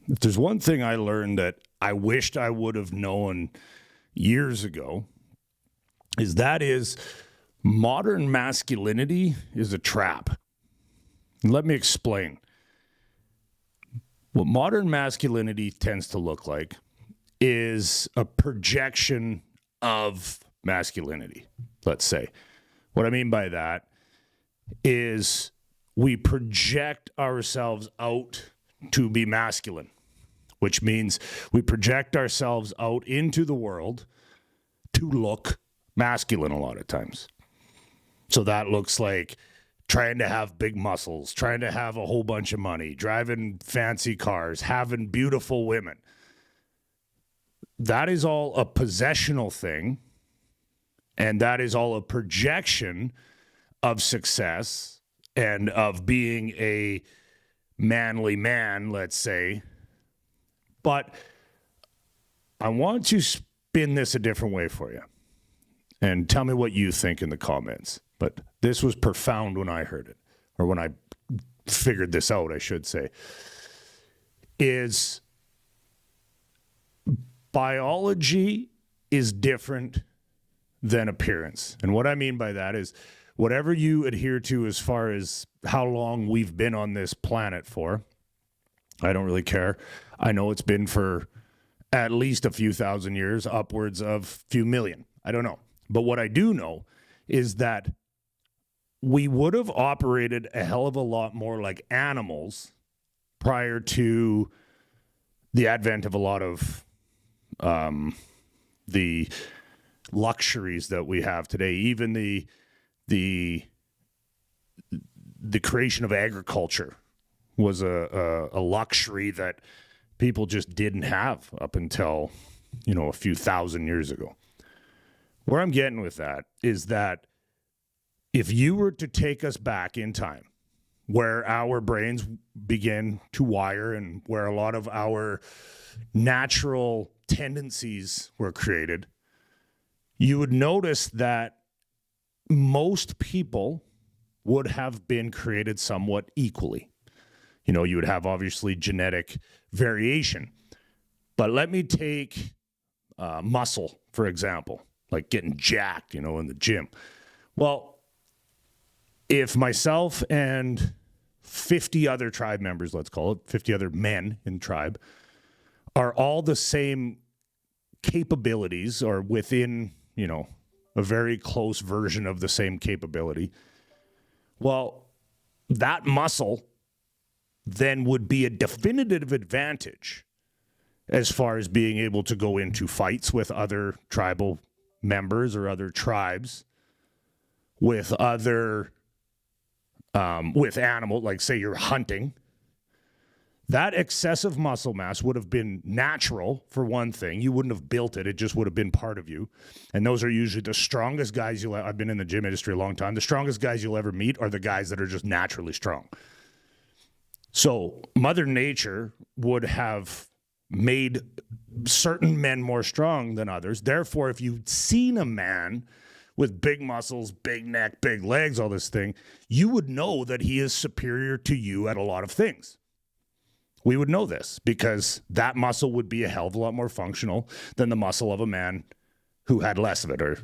If there's one thing I learned that I wished I would have known years ago, is modern masculinity is a trap. And let me explain. What modern masculinity tends to look like is a projection of masculinity, let's say. What I mean by that is we project ourselves out to be masculine, which means we project ourselves out into the world to look masculine a lot of times. So that looks like trying to have big muscles, trying to have a whole bunch of money, driving fancy cars, having beautiful women. That is all a possessional thing, and that is all a projection of success and of being a manly man, let's say. But I want to spin this a different way for you. And tell me what you think in the comments. But this was profound when I heard it, or when I figured this out, I should say. Is biology is different than appearance. And what I mean by that is whatever you adhere to as far as how long we've been on this planet for, I don't really care. I know it's been for at least a few thousand years, upwards of a few million. I don't know. But what I do know is that we would have operated a hell of a lot more like animals prior to the advent of a lot of the luxuries that we have today. Even the creation of agriculture was a luxury that people just didn't have up until, a few thousand years ago. Where I'm getting with that is that if you were to take us back in time, where our brains began to wire and where a lot of our natural tendencies were created, you would notice that most people would have been created somewhat equally. You would have obviously genetic variation. But let me take muscle, for example, like getting jacked, in the gym. Well, if myself and 50 other tribe members, let's call it, 50 other men in tribe, are all the same capabilities or within, a very close version of the same capability, well, that muscle then would be a definitive advantage as far as being able to go into fights with other tribal members or other tribes, with other with animals, like say you're hunting. That excessive muscle mass would have been natural, for one thing. You wouldn't have built it. It just would have been part of you. And those are usually the strongest guys I've been in the gym industry a long time. The strongest guys you'll ever meet are the guys that are just naturally strong. So Mother Nature would have made certain men more strong than others. Therefore, if you'd seen a man with big muscles, big neck, big legs, all this thing, you would know that he is superior to you at a lot of things. We would know this because that muscle would be a hell of a lot more functional than the muscle of a man who had less of it, or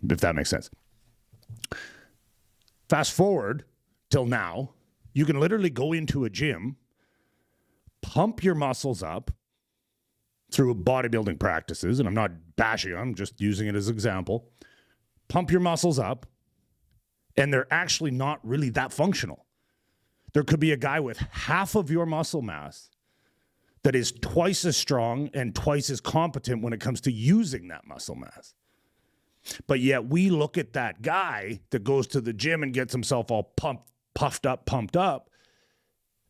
if that makes sense. Fast forward till now, you can literally go into a gym, pump your muscles up through bodybuilding practices, and I'm not bashing them, I'm just using it as an example. Pump your muscles up, and they're actually not really that functional. There could be a guy with half of your muscle mass that is twice as strong and twice as competent when it comes to using that muscle mass. But yet we look at that guy that goes to the gym and gets himself all pumped up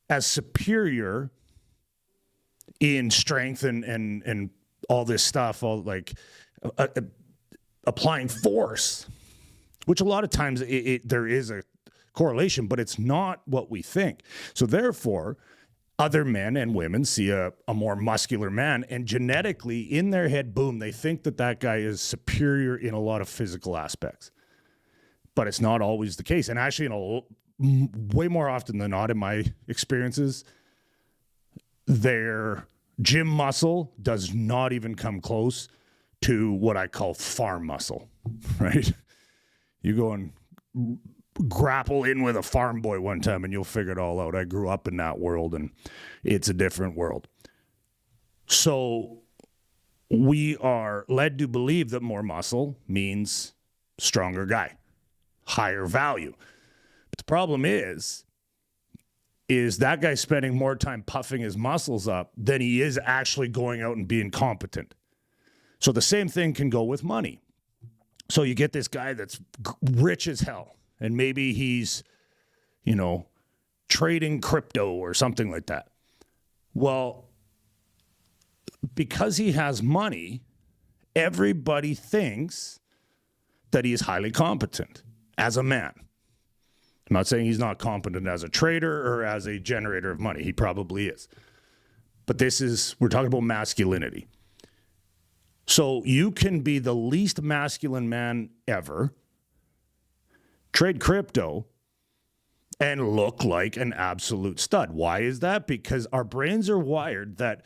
as superior in strength and all this stuff, all like applying force, which a lot of times there is a correlation, but it's not what we think. So therefore, other men and women see a more muscular man, and genetically in their head, boom, they think that guy is superior in a lot of physical aspects. But it's not always the case. And actually, way more often than not, in my experiences, their Gym muscle does not even come close to what I call farm muscle, right? You go and grapple in with a farm boy one time and you'll figure it all out. I grew up in that world and it's a different world. So we are led to believe that more muscle means stronger guy, higher value. But the problem is that guy spending more time puffing his muscles up than he is actually going out and being competent. So the same thing can go with money. So you get this guy that's rich as hell, and maybe he's, trading crypto or something like that. Well, because he has money, everybody thinks that he is highly competent as a man. I'm not saying he's not competent as a trader or as a generator of money. He probably is. But we're talking about masculinity. So you can be the least masculine man ever, trade crypto, and look like an absolute stud. Why is that? Because our brains are wired that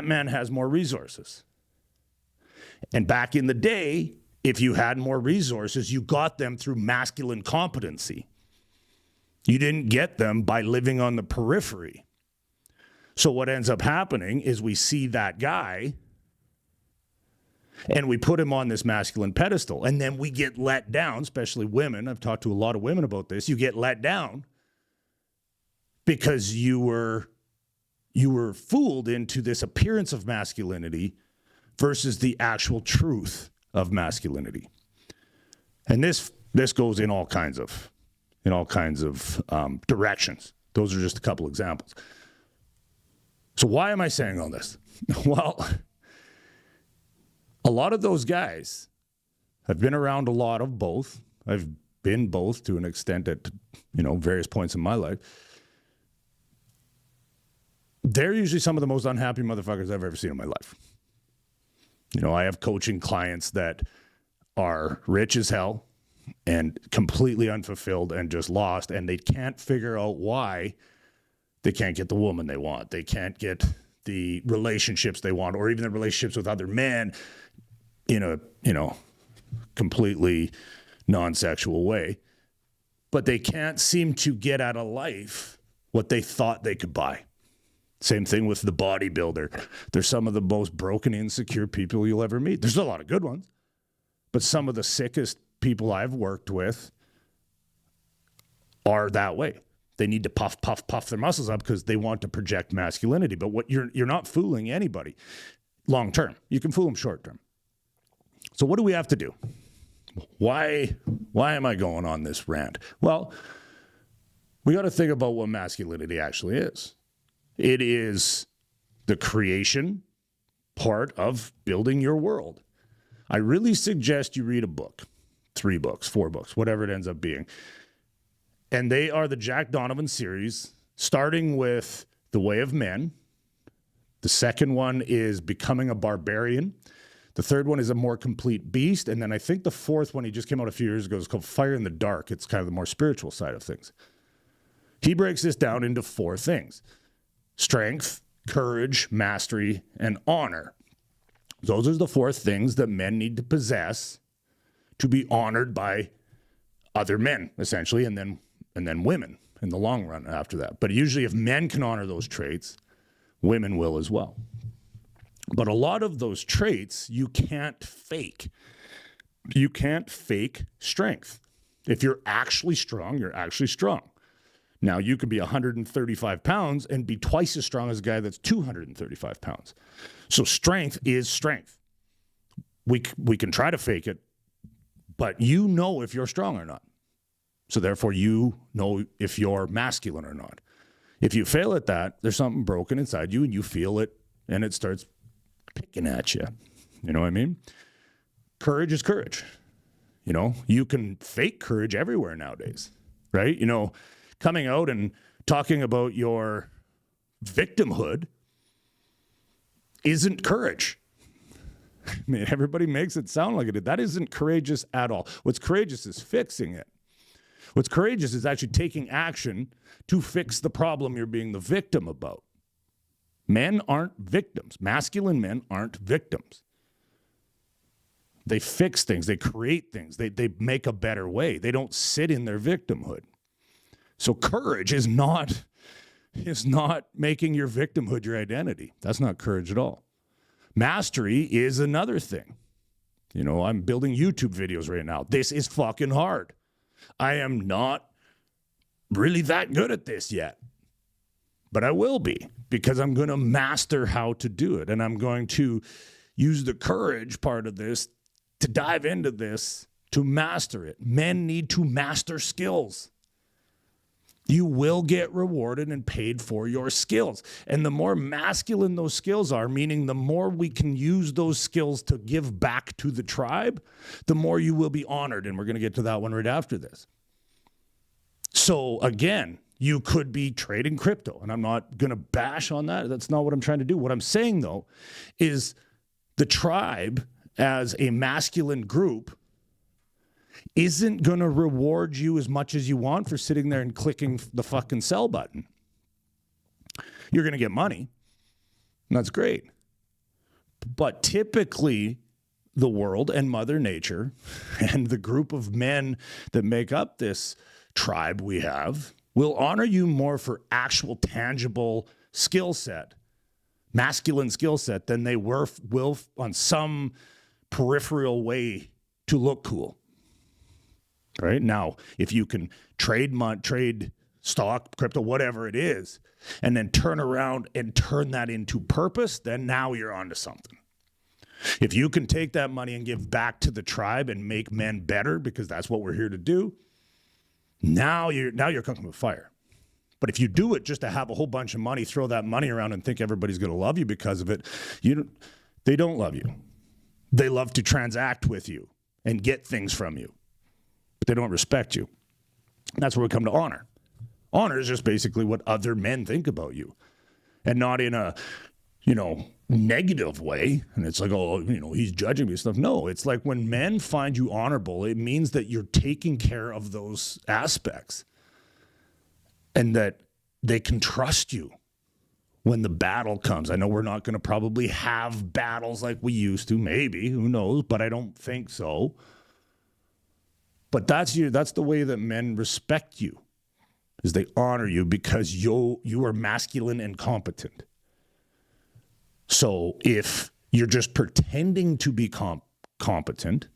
man has more resources. And back in the day, if you had more resources, you got them through masculine competency. You didn't get them by living on the periphery. So what ends up happening is we see that guy and we put him on this masculine pedestal, and then we get let down, especially women. I've talked to a lot of women about this. You get let down because you were fooled into this appearance of masculinity versus the actual truth of masculinity. And this goes in all kinds of directions. Those are just a couple examples. So why am I saying all this? Well, a lot of those guys have been around a lot of both. I've been both to an extent at, various points in my life. They're usually some of the most unhappy motherfuckers I've ever seen in my life. I have coaching clients that are rich as hell and completely unfulfilled and just lost, and they can't figure out why they can't get the woman they want. They can't get the relationships they want, or even the relationships with other men in a, completely non-sexual way. But they can't seem to get out of life what they thought they could buy. Same thing with the bodybuilder. They're some of the most broken, insecure people you'll ever meet. There's a lot of good ones, but some of the sickest people I've worked with are that way. They need to puff their muscles up because they want to project masculinity. But what you're not fooling anybody long term. You can fool them short term. So what do we have to do? Why am I going on this rant? Well, we got to think about what masculinity actually is. It is the creation part of building your world. I really suggest you read a book, 3 books, 4 books, whatever it ends up being. And they are the Jack Donovan series, starting with The Way of Men. The second one is Becoming a Barbarian. The third one is A More Complete Beast. And then I think the fourth one, he just came out a few years ago, is called Fire in the Dark. It's kind of the more spiritual side of things. He breaks this down into 4 things: strength, courage, mastery, and honor. Those are the 4 things that men need to possess to be honored by other men, essentially, and then women in the long run after that. But usually if men can honor those traits, women will as well. But a lot of those traits you can't fake. You can't fake strength. If you're actually strong, you're actually strong. Now, you could be 135 pounds and be twice as strong as a guy that's 235 pounds. So strength is strength. We can try to fake it, but you know if you're strong or not. So therefore, you know if you're masculine or not. If you fail at that, there's something broken inside you and you feel it and it starts picking at you. You know what I mean? Courage is courage. You can fake courage everywhere nowadays, right? Coming out and talking about your victimhood isn't courage. I mean, everybody makes it sound like it. That isn't courageous at all. What's courageous is fixing it. What's courageous is actually taking action to fix the problem you're being the victim about. Men aren't victims. Masculine men aren't victims. They fix things. They create things. They make a better way. They don't sit in their victimhood. So courage is not making your victimhood your identity. That's not courage at all. Mastery is another thing. You know, I'm building YouTube videos right now. This is fucking hard. I am not really that good at this yet. But I will be, because I'm going to master how to do it. And I'm going to use the courage part of this to dive into this, to master it. Men need to master skills. You will get rewarded and paid for your skills. And the more masculine those skills are, meaning the more we can use those skills to give back to the tribe, the more you will be honored. And we're going to get to that one right after this. So again, you could be trading crypto, and I'm not going to bash on that. That's not what I'm trying to do. What I'm saying, though, is the tribe as a masculine group isn't going to reward you as much as you want for sitting there and clicking the fucking sell button. You're going to get money, and that's great. But typically, the world and Mother Nature and the group of men that make up this tribe we have will honor you more for actual tangible skill set, masculine skill set, than they will on some peripheral way to look cool. Right? Now, if you can trade stock, crypto, whatever it is, and then turn around and turn that into purpose, then now you're onto something. If you can take that money and give back to the tribe and make men better, because that's what we're here to do, now you're cooking with fire. But if you do it just to have a whole bunch of money, throw that money around and think everybody's going to love you because of it, they don't love you. They love to transact with you and get things from you, but they don't respect you. And that's where we come to honor. Honor is just basically what other men think about you, and not in a, negative way. And it's like, oh, he's judging me and stuff. No, it's like when men find you honorable, it means that you're taking care of those aspects and that they can trust you when the battle comes. I know we're not going to probably have battles like we used to, maybe, who knows, but I don't think so. But that's the way that men respect you, is they honor you because you are masculine and competent. So if you're just pretending to be competent,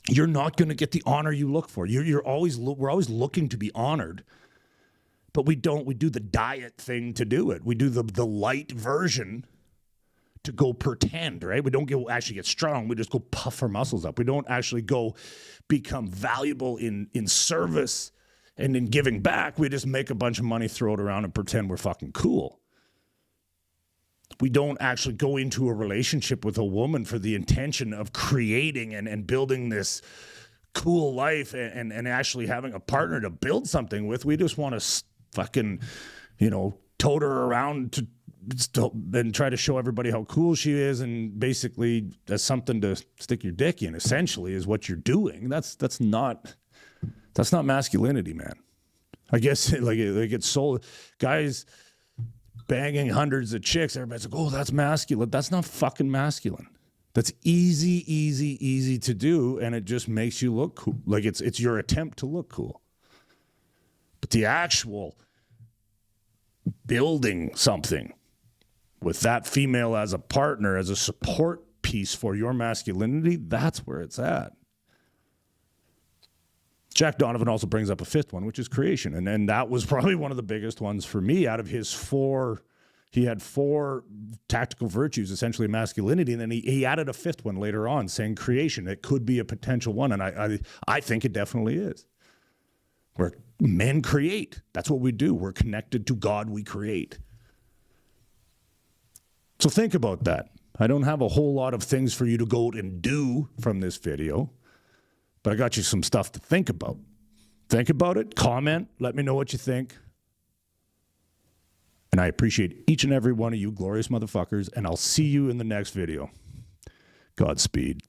you're not going to get the honor you look for. We're always looking to be honored, but we don't. We do the diet thing to do it. We do the light version to go pretend, right? We don't actually get strong. We just go puff our muscles up. We don't actually go become valuable in service and in giving back. We just make a bunch of money, throw it around, and pretend we're fucking cool. We don't actually go into a relationship with a woman for the intention of creating and building this cool life and actually having a partner to build something with. We just want to fucking, tote her around and try to show everybody how cool she is, and basically that's something to stick your dick in, essentially, is what you're doing. That's not masculinity, man. I guess like it's so guys banging hundreds of chicks, everybody's like, oh, that's masculine. That's not fucking masculine. That's easy to do, and it just makes you look cool. Like it's your attempt to look cool. But the actual building something with that female as a partner, as a support piece for your masculinity, that's where it's at. Jack Donovan also brings up a fifth one, which is creation. And that was probably one of the biggest ones for me out of his four. He had four tactical virtues, essentially masculinity, and then he added a fifth one later on, saying creation. It could be a potential one, and I think it definitely is. Where men create. That's what we do. We're connected to God, we create. So think about that. I don't have a whole lot of things for you to go out and do from this video, but I got you some stuff to think about. Think about it, comment, let me know what you think. And I appreciate each and every one of you glorious motherfuckers, and I'll see you in the next video. Godspeed.